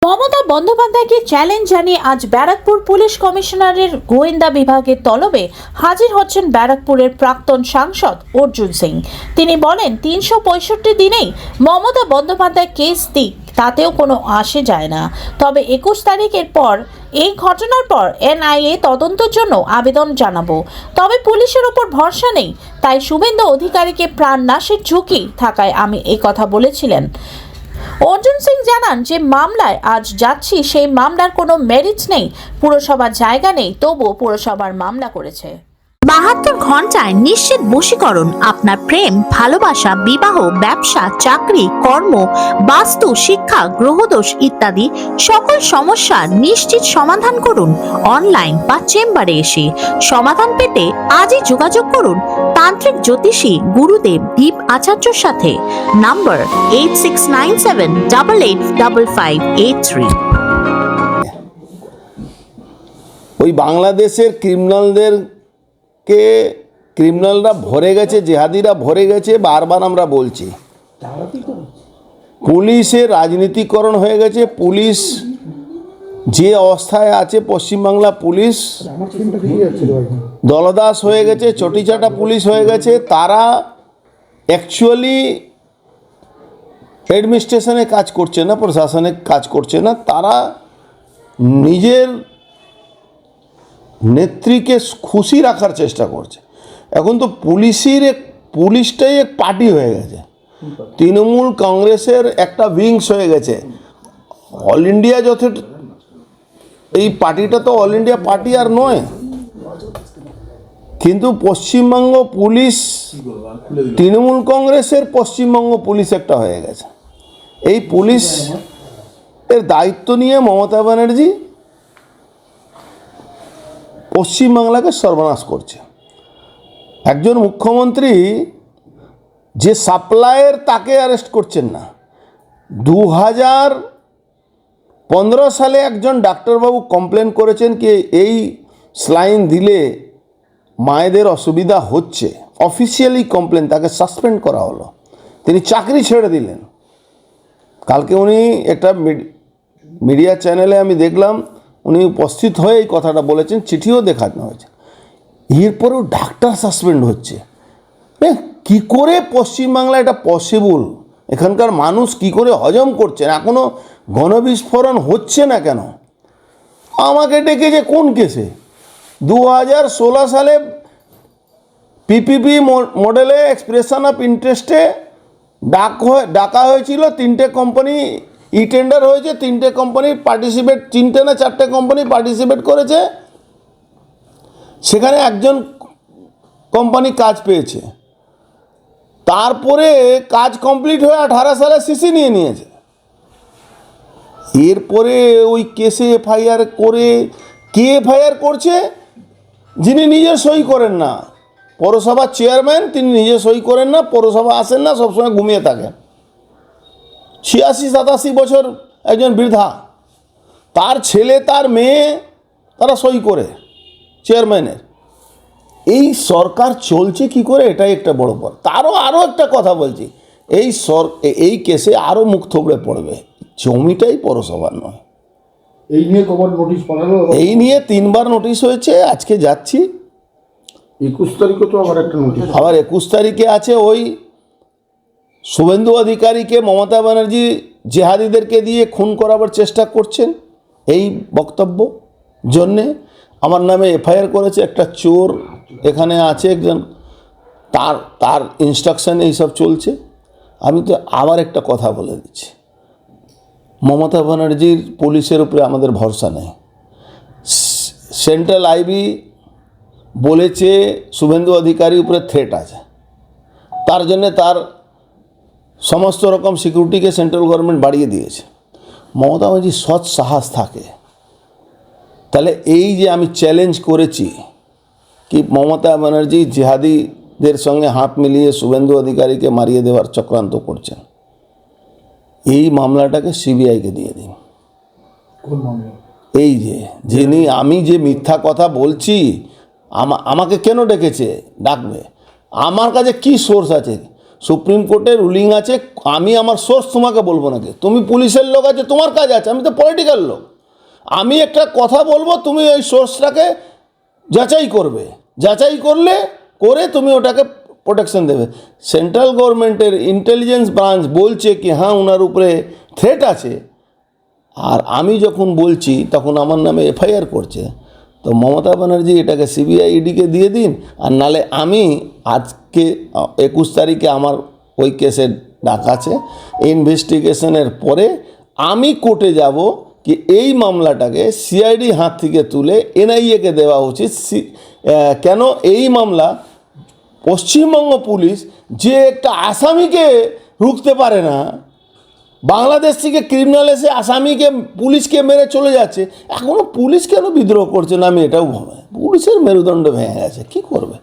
মমতা বন্দ্যোপাধ্যায়কে চ্যালেঞ্জ জানিয়ে আজ ব্যারাকপুর পুলিশ কমিশনারের গোয়েন্দা বিভাগের তলবে হাজির হচ্ছেন ব্যারাকপুরের প্রাক্তন সাংসদ অর্জুন সিং। তিনি বলেন ৩৬৫ দিনেই মমতা বন্দ্যোপাধ্যায় কেস দিক তাতেও কোনো আসে যায় না, তবে ২১ তারিখের পর এই ঘটনার পর এনআইএ তদন্তের জন্য আবেদন জানাবো, তবে পুলিশের ওপর ভরসা নেই, তাই শুভেন্দু অধিকারীকে প্রাণ নাশের ঝুঁকি থাকায় আমি এই কথা বলেছিলেন। অর্জুন সিং জানান যে মামলায় আজ যাচ্ছি সেই মামলার কোনো মেরিট নেই, পুরসভার জায়গা নেই, তবুও পুরসভার মামলা করেছে। ৭২ ঘন্টায় নিশ্চিত বশীকরণ। আপনার প্রেম, ভালোবাসা, বিবাহ, ব্যবসা, চাকরি, কর্ম, বাস্তু, শিক্ষা, গ্রহদোষ ইত্যাদি সকল সমস্যার নিশ্চিত সমাধান করুন অনলাইন বা চেম্বারে এসে। সমাধান পেতে আজই যোগাযোগ করুন তান্ত্রিক জ্যোতিষী গুরুদেব দীপ আচার্যর সাথে। নাম্বার 8697885583। ওই বাংলাদেশের ক্রিমিনালরা ভরে গেছে, জেহাদিরা ভরে গেছে। বারবার আমরা বলছি পুলিশের রাজনীতিকরণ হয়ে গেছে। পুলিশ যে অবস্থায় আছে, পশ্চিমবাংলা পুলিশ দলদাস হয়ে গেছে, চটিচাটা পুলিশ হয়ে গেছে। তারা অ্যাকচুয়ালি অ্যাডমিনিস্ট্রেশনে কাজ করছে না, প্রশাসনে কাজ করছে না। তারা নিজের নেত্রীকে খুশি রাখার চেষ্টা করছে। এখন তো পুলিশটাই এক পার্টি হয়ে গেছে, তৃণমূল কংগ্রেসের একটা উইংস হয়ে গেছে। অল ইন্ডিয়া এই পার্টিটা তো অল ইন্ডিয়া পার্টি আর নয়, কিন্তু পশ্চিমবঙ্গ পুলিশ তৃণমূল কংগ্রেসের পশ্চিমবঙ্গ পুলিশ একটা হয়ে গেছে। এই পুলিশ এর দায়িত্ব নিয়ে মমতা ব্যানার্জি পশ্চিমবাংলাকে সর্বনাশ করছে। একজন মুখ্যমন্ত্রী যে সাপ্লায়ার, তাকে অ্যারেস্ট করছেন না। 2015 সালে একজন ডাক্তারবাবু কমপ্লেন করেছেন কি এই স্লাইন দিলে মায়েদের অসুবিধা হচ্ছে, অফিসিয়ালি কমপ্লেন, তাকে সাসপেন্ড করা হলো, তিনি চাকরি ছেড়ে দিলেন। কালকে উনি একটা মিডিয়া চ্যানেলে আমি দেখলাম উনি উপস্থিত হয়ে এই কথাটা বলেছেন, চিঠিও দেখানো হয়েছে। এরপরেও ডাক্তার সাসপেন্ড হচ্ছে। কি করে পশ্চিমবাংলা এটা পসিবল? এখানকার মানুষ কি করে হজম করছেন? এখনও গণবিস্ফোরণ হচ্ছে না কেন? আমাকে ডেকেছে কোন কেসে? 2016 সালে পিপিপি মডেলে এক্সপ্রেশন অফ ইন্টারেস্টে ডাকা হয়েছিল। 3টে কোম্পানি ই টেন্ডার হয়েছে, 3টে কোম্পানি পার্টিসিপেট, 3টে না 4টে কোম্পানি পার্টিসিপেট করেছে। সেখানে একজন কোম্পানি কাজ পেয়েছে, তারপরে কাজ কমপ্লিট হয়ে 18 সালে সিসি নিয়ে নিয়েছে। এরপরে ওই কেসে এফআইআর করে, কে এফআইআর করছে? যিনি নিজে সই করেন না, পৌরসভার চেয়ারম্যান, তিনি নিজে সই করেন না, পৌরসভা আসেন না, সবসময় ঘুমিয়ে থাকেন। 86-87 বছর একজন বৃদ্ধা, তার ছেলে তার মেয়ে তারা সই করে চেয়ারম্যানের। এই সরকার চলছে কি করে? এটাই একটা বড় পর। আরও একটা কথা বলছি, এই কেসে আরও মুখ থুবড়ে পড়বে। জমিটাই পৌরসভার নয়। এই নিয়ে কবার নোটিশ পাঠালো? এই নিয়ে 3বার নোটিশ হয়েছে। আজকে যাচ্ছি, 21 তারিখে তো আবার একটা নোটিশ, আবার 21 তারিখে আছে। ওই শুভেন্দু অধিকারীকে মমতা ব্যানার্জি জেহাদিদেরকে দিয়ে খুন করাবার চেষ্টা করছেন, এই বক্তব্য জন্যে আমার নামে এফআইআর করেছে। একটা চোর এখানে আছে একজন, তার ইনস্ট্রাকশন এইসব চলছে। আমি তো আবার একটা কথা বলে দিচ্ছি, মমতা ব্যানার্জির পুলিশের উপরে আমাদের ভরসা নেই। সেন্ট্রাল আইবি বলেছে শুভেন্দু অধিকারীর উপরে থ্রেট আছে, তার জন্যে তার সমস্ত রকম সিকিউরিটিকে সেন্ট্রাল গভর্নমেন্ট বাড়িয়ে দিয়েছে। মমতা ব্যানার্জি সৎ সাহস থাকে, তাহলে এই যে আমি চ্যালেঞ্জ করেছি কি মমতা ব্যানার্জি জেহাদিদের সঙ্গে হাত মিলিয়ে শুভেন্দু অধিকারীকে মারিয়ে দেওয়ার চক্রান্ত করছেন, এই মামলাটাকে সিবিআইকে দিয়ে দিন। এই যিনি আমি যে মিথ্যা কথা বলছি, আমাকে কেন ডেকেছে? ডাকবে। আমার কাছে কি সোর্স আছে? সুপ্রিম কোর্টের রুলিং আছে। আমি আমার সোর্স তোমাকে বলবো নাকি, তুমি পুলিশের লোক আছে, তোমার কাজ আছে, আমি তো পলিটিক্যাল লোক। আমি একটা কথা বলবো, তুমি ওই সোর্সটাকে যাচাই করবে, যাচাই করে তুমি ওটাকে প্রোটেকশন দেবে। সেন্ট্রাল গভর্নমেন্টের ইন্টেলিজেন্স ব্রাঞ্চ বলছে কি হ্যাঁ ওনার উপরে থ্রেট আছে, আর আমি যখন বলছি তখন আমার নামে এফআইআর করছে। তো মমতা ব্যানার্জি এটাকে সিবিআই ইডিকে দিয়ে দিন, আর নালে আমি আজকে 21 তারিখে আমার ওই কেসের ডাক আছে, ইনভেস্টিগেশনের পরে আমি কোর্টে যাব কি এই মামলাটাকে সিআইডি হাত থেকে তুলে এনআইএকে দেওয়া উচিত। কেন এই মামলা পশ্চিমবঙ্গ পুলিশ যে একটা আসামিকে রুখতে পারে না, বাংলাদেশ থেকে ক্রিমিনাল এসে আসামিকে পুলিশকে মেরে চলে যাচ্ছে, এখনও পুলিশ কেন বিদ্রোহ করছে না আমি এটাও ভাবি। পুলিশের মেরুদণ্ড ভেঙে গেছে, কী করবে।